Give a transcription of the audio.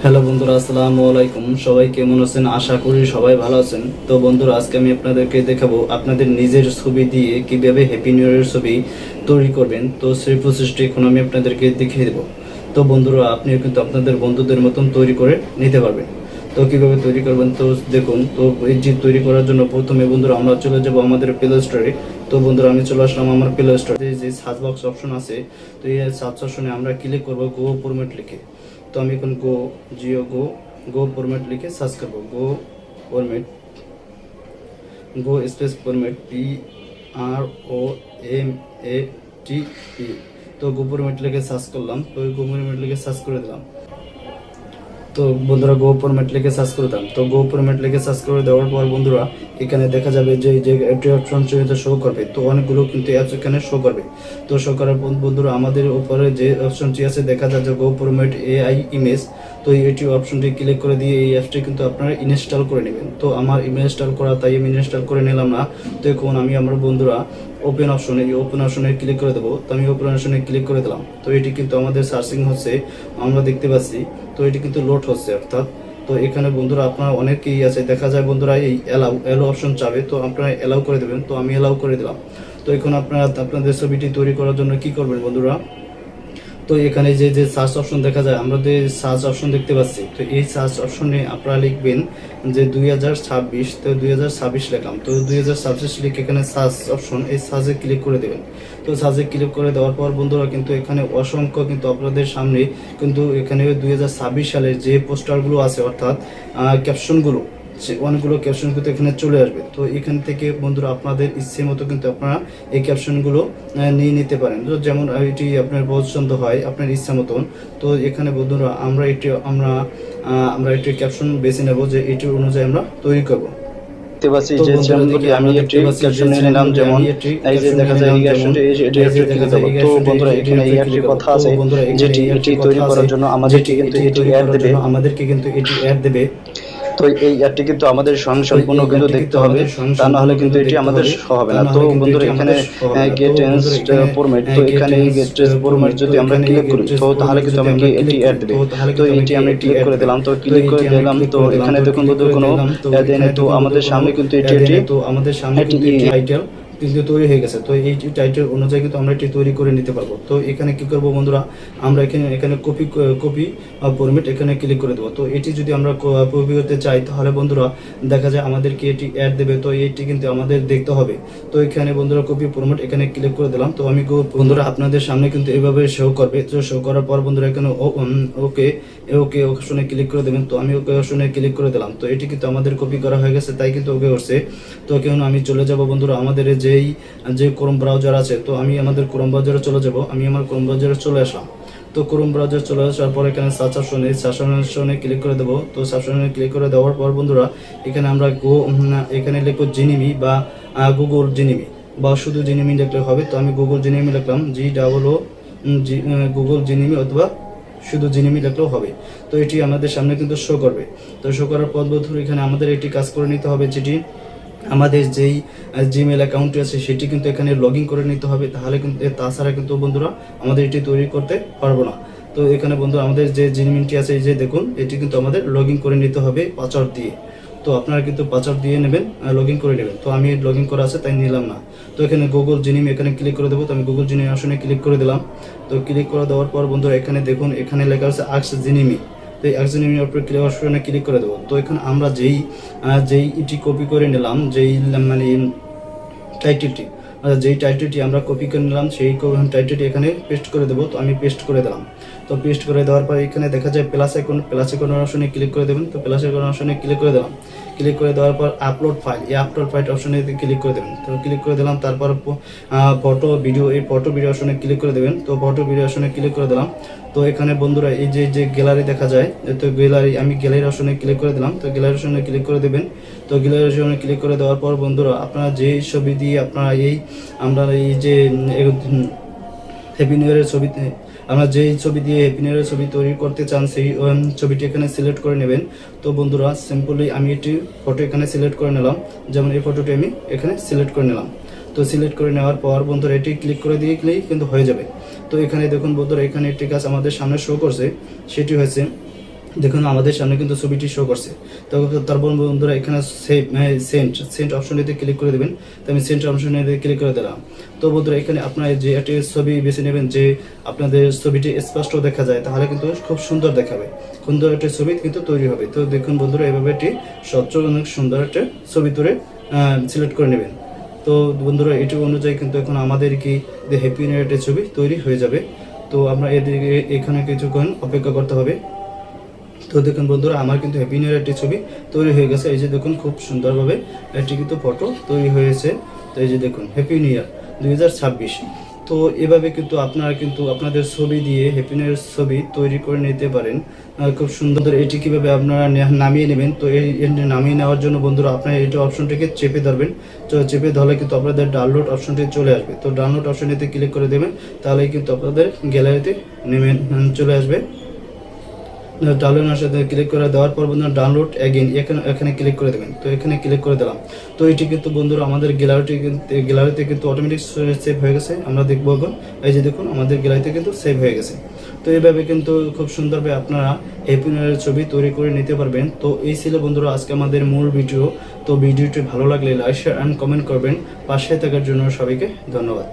Hello বন্ধুরা, আসসালামু আলাইকুম। সবাই কেমন আছেন? আশা করি সবাই ভালো আছেন। তো বন্ধুরা, আজকে আমি আপনাদেরকে দেখাবো আপনাদের নিজের ছবি দিয়ে কিভাবে হ্যাপি নিউ ইয়ারের ছবি তৈরি করবেন। তো সেই প্রসেসটি এখন আমি আপনাদেরকে দেখিয়ে দেবো। তো বন্ধুরা, আপনিও কিন্তু আপনাদের বন্ধুদের মতন তৈরি করে নিতে পারবেন। তো কিভাবে তৈরি করবেন তো দেখুন। তো এই যে তৈরি করার জন্য প্রথমে বন্ধুরা আমরা চলে যাব আমাদের প্লে স্টোরে। তো বন্ধুরা, আমি চলে আসলাম আমার প্লে স্টোরে। যে সার্চ বক্স অপশন আছে, তো এই সার্চ অপশনে আমরা ক্লিক করবো গো ফরম্যাট লিখে। তো আমি এখন গো ফরম্যাট লিখে সার্চ করবো। ফরম্যাট গো স্পেস ফরম্যাট PROMAT। তো গো ফরম্যাট লিখে সার্চ করলাম। তো গো ফরম্যাট লিখে সার্চ করে দিলাম। তো বন্ধুরা, গো ফরম্যাট লিখে সার্চ করে দিলাম। তো গো ফরম্যাট লিখে সার্চ করে দেওয়ার পর বন্ধুরা, এখানে দেখা যাবে যে একটি অপশন শো করবে। তো অনেকগুলো কিন্তু অ্যাপস এখানে শো করবে। তো শো করার পর বন্ধুরা, আমাদের উপরে যে অপশনটি আছে দেখা যাচ্ছে গো ফরম্যাট AI ইমেজ। তো এটি অপশনটি ক্লিক করে দিয়ে এই অ্যাপসটি কিন্তু আপনারা ইনস্টল করে নেবেন। তো আমার ইনস্টল করা, তাই আমি ইনস্টল করে নিলাম না। তো এখন আমি আমার বন্ধুরা ওপেন অপশনে ক্লিক করে দেবো। তো আমি ওপেন অপশনে ক্লিক করে দিলাম। তো এটি কিন্তু আমাদের সার্চিং হচ্ছে, আমরা দেখতে পাচ্ছি। তো এটি কিন্তু লোড হচ্ছে অর্থাৎ। তো এখানে বন্ধুরা আপনারা অনেকেই আছে, দেখা যায় বন্ধুরা এই এলাও অপশন চাবে, তো আপনারা এলাও করে দেবেন। তো আমি এলাও করে দিলাম। তো এখন আপনারা আপনাদের ছবিটি তৈরি করার জন্য কি করবেন বন্ধুরা, তো এখানে যে সার্চ অপশন দেখা যায়, আমরা যে সার্চ অপশন দেখতে পাচ্ছি, তো এই সার্চ অপশনে আপনারা লিখবেন যে 2026। তো 2026 লিখলাম। তো 2026 লিখে এখানে সার্চ অপশন, এই সার্চে ক্লিক করে দেবেন। তো সার্চে ক্লিক করে দেওয়ার পর বন্ধুরা কিন্তু এখানে অসংখ্য কিন্তু আপনাদের সামনে কিন্তু এখানে 2026 সালের যে পোস্টারগুলো আছে অর্থাৎ ক্যাপশনগুলো, অনেকগুলো ক্যাপশন কিন্তু এখানে চলে আসবে। তো এখান থেকে বন্ধুরা আপনাদের ইচ্ছে মতো কিন্তু আপনারা এই ক্যাপশনগুলো নিয়ে নিতে পারেন। তো যেমন এটি আপনার পছন্দ হয় আপনার ইচ্ছা মতন। তো এখানে বন্ধুরা আমরা একটি ক্যাপশন বেছে নেব, যে এটির অনুযায়ী আমরা তৈরি করব। দেখতে পাচ্ছি যে চ্যানেলগুলি আমি একটি ক্যাপশন নিয়ে নিলাম, যেমন এই যে দেখা যায় ইরিগেশনটি এটি ক্লিক দেব। তো বন্ধুরা, এখানে এই একটি কথা আছে যেটি এটি তৈরি করার জন্য আমাদেরকে কিন্তু এটি অ্যাড দেবে। তো এই অ্যাডটি কিন্তু আমাদের সম্পূর্ণ কিন্তু দেখতে হবে, তা না হলে কিন্তু এটি আমাদের হবে না। তো বন্ধুরা, এখানে গেট ফরম্যাট, তো এখানে এই গেট ফরম্যাট যদি আমরা ক্লিক করি, তো তাহলে কিন্তু আমাকে এটি অ্যাড দেবে। তো এটি আমি ক্লিক করে দিলাম। তো ক্লিক করে দিলাম। তো এখানে দেখুন বন্ধুরা কোনো অ্যাড নেই। তো আমাদের সামনে কিন্তু এটি টাইটেল কিন্তু তৈরি হয়ে গেছে। তো এই টাইটেল অনুযায়ী কিন্তু আমরা এটি তৈরি করে নিতে পারবো। তো এখানে কি করব বন্ধুরা, আমরা এখানে কপি ফরম্যাট এখানে ক্লিক করে দেবো। তো এটি যদি আমরা কপি করতে চাই, তাহলে বন্ধুরা দেখা যায় আমাদেরকে এটি অ্যাড দেবে। তো এটি কিন্তু আমাদের দেখতে হবে। তো এখানে বন্ধুরা কপি ফরম্যাট এখানে ক্লিক করে দিলাম। তো আমি বন্ধুরা আপনাদের সামনে কিন্তু এভাবে শো করবে। তো শো করার পর বন্ধুরা এখানে ওকে অপশনে ক্লিক করে দেবেন। তো আমি ওকে অপশনে ক্লিক করে দিলাম। তো এটি কিন্তু আমাদের কপি করা হয়ে গেছে, তাই কিন্তু ওকে করছে। তো এখন আমি চলে যাব বন্ধুরা আমাদের যে ক্রোম ব্রাউজার আছে। তো আমি আমাদের ক্রোম ব্রাউজারে চলে যাব। আমি আমার ক্রোম ব্রাউজারে চলে আসলাম। তো ক্রোম ব্রাউজার চলে আসার পর এখানে সার্চ অপশনে ক্লিক করে দেবো। তো সার্চ অপশনে ক্লিক করে দেওয়ার পর বন্ধুরা এখানে আমরা এখানে লিখবো জিনিমি বা গুগল জিনিমি, বা শুধু জিনিমি লিখলে হবে। তো আমি গুগল জিনিমি লিখলাম, গুগল জিনিমি, অথবা শুধু জিনিমি লিখলেও হবে। তো এটি আমাদের সামনে কিন্তু শো করবে। তো শো করার পর বন্ধুরা এখানে আমাদের এটি কাজ করে নিতে হবে, যেটি আমাদের যেই জিমেল অ্যাকাউন্টটি আছে সেটি কিন্তু এখানে লগ ইন করে নিতে হবে। তাহলে কিন্তু তাছাড়া কিন্তু বন্ধুরা আমাদের এটি তৈরি করতে পারবো না। তো এখানে বন্ধুরা আমাদের যে জিমেলটি আছে, এই যে দেখুন, এটি কিন্তু আমাদের লগ ইন করে নিতে হবে পাসওয়ার্ড দিয়ে। তো আপনারা কিন্তু পাসওয়ার্ড দিয়ে নেবেন, লগ ইন করে নেবেন। তো আমি লগ ইন করা আছে তাই নিলাম না। তো এখানে গুগল জিনিমি এখানে ক্লিক করে দেবো। তো আমি গুগল জিনিমি অপশনে ক্লিক করে দিলাম। তো ক্লিক করে দেওয়ার পর বন্ধুরা এখানে দেখুন, এখানে লেখা আছে আস্ক জিনিমি। তো এই আস্ক জিনিমি অপশনে ক্লিক করে দেবো। তো এখন আমরা যেই এটি কপি করে নিলাম, মানে টাইটেলটি আমরা কপি করে নিলাম, সেই টাইটেলটি এখানে পেস্ট করে দেবো। তো আমি পেস্ট করে দিলাম। তো পেস্ট করে দেওয়ার পর এখানে দেখা যায় প্লাস আইকন অপশনে ক্লিক করে দেবেন। তো প্লাস আইকন অপশনে ক্লিক করে দিলাম। ক্লিক করে দেওয়ার পর আপলোড ফাইল অপশনে ক্লিক করে দেবেন। তো ক্লিক করে দিলাম। তারপর ফটো ভিডিও অপশনে ক্লিক করে দেবেন। তো ফটো ভিডিও অপশনে ক্লিক করে দিলাম। তো এখানে বন্ধুরা এই যে গ্যালারি দেখা যায়, তো আমি গ্যালারি অপশনে ক্লিক করে দিলাম। তো গ্যালারি অপশনে ক্লিক করে দেবেন। তো গ্যালারি অপশনে ক্লিক করে দেওয়ার পর বন্ধুরা আপনারা যে ছবি দিয়ে আপনারা আমরা এই যে হ্যাপি নিউ ইয়ারের ছবিতে আমরা যেই ছবি দিয়ে হ্যাপি নিউ ইয়ারের ছবি তৈরি করতে চান, সেই ছবিটি এখানে সিলেক্ট করে নেবেন। তো বন্ধুরা সিম্পলি আমি এটি ফটো এখানে সিলেক্ট করে নিলাম, যেমন এই ফটোটি আমি এখানে সিলেক্ট করে নিলাম। তো সিলেক্ট করে নেওয়ার পর বন্ধুরা এটি ক্লিক করে দিলেই কিন্তু হয়ে যাবে। তো এখানে দেখুন বন্ধুরা, এখানে একটি কাজ আমাদের সামনে শো করছে, সেটি হয়েছে দেখুন আমাদের সামনে কিন্তু ছবিটি শো করছে। তো তারপর বন্ধুরা এখানে সেন্ট অপশনটিতে ক্লিক করে দেবেন। তো আমি সেন্ট অপশনে ক্লিক করে দিলাম। তো বন্ধুরা এখানে আপনারা যে একটি ছবি বেছে নেবেন যে আপনাদের ছবিটি স্পষ্ট দেখা যায়, তাহলে কিন্তু খুব সুন্দর দেখাবে, সুন্দর একটি ছবি কিন্তু তৈরি হবে। তো দেখুন বন্ধুরা এভাবে একটি স্বচ্ছ অনেক সুন্দর একটা ছবি তুলে সিলেক্ট করে নেবেন। তো বন্ধুরা এটি অনুযায়ী কিন্তু এখন আমাদের কি যে হ্যাপি নিউ ইয়ারের ছবি তৈরি হয়ে যাবে। তো আমরা এদিকে এখানে কিছুক্ষণ অপেক্ষা করতে হবে। তো দেখুন বন্ধুরা আমার কিন্তু হ্যাপি নিউ ইয়ার একটি ছবি তৈরি হয়ে গেছে। এই যে দেখুন খুব সুন্দরভাবে একটি কিন্তু ফটো তৈরি হয়েছে। তো এই যে দেখুন হ্যাপি নিউ ইয়ার 2026। তো এভাবে কিন্তু আপনারা কিন্তু আপনাদের ছবি দিয়ে হ্যাপি নিউ ইয়ার ছবি তৈরি করে নিতে পারেন খুব সুন্দর। এটি কীভাবে আপনারা নামিয়ে নেবেন, তো এই নামিয়ে নেওয়ার জন্য বন্ধুরা আপনারা এই অপশনটিকে চেপে ধরবেন। তো চেপে ধরলে কিন্তু আপনাদের ডাউনলোড অপশনটি চলে আসবে। তো ডাউনলোড অপশনটিতে ক্লিক করে দেবেন, তাহলে কিন্তু আপনাদের গ্যালারিতে নেমে চলে আসবে। ডাউনলোড সাথে ক্লিক করে দেওয়ার পর বন্ধুরা ডাউনলোড অ্যাগেন এখানে ক্লিক করে দেবেন। তো এখানে ক্লিক করে দিলাম। তো এটি কিন্তু বন্ধুরা আমাদের গ্যালারিতে কিন্তু অটোমেটিক সেভ হয়ে গেছে। আমরা দেখবো এখন, এই যে দেখুন আমাদের গ্যালারিতে কিন্তু সেভ হয়ে গেছে। তো এইভাবে কিন্তু খুব সুন্দরভাবে আপনারা হ্যাপি নিউ ইয়ারের ছবি তৈরি করে নিতে পারবেন। তো এই ছিল বন্ধুরা আজকে আমাদের মূল ভিডিও। তো ভিডিওটি ভালো লাগলে লাইক শেয়ার অ্যান্ড কমেন্ট করবেন। পাশে থাকার জন্য সবাইকে ধন্যবাদ।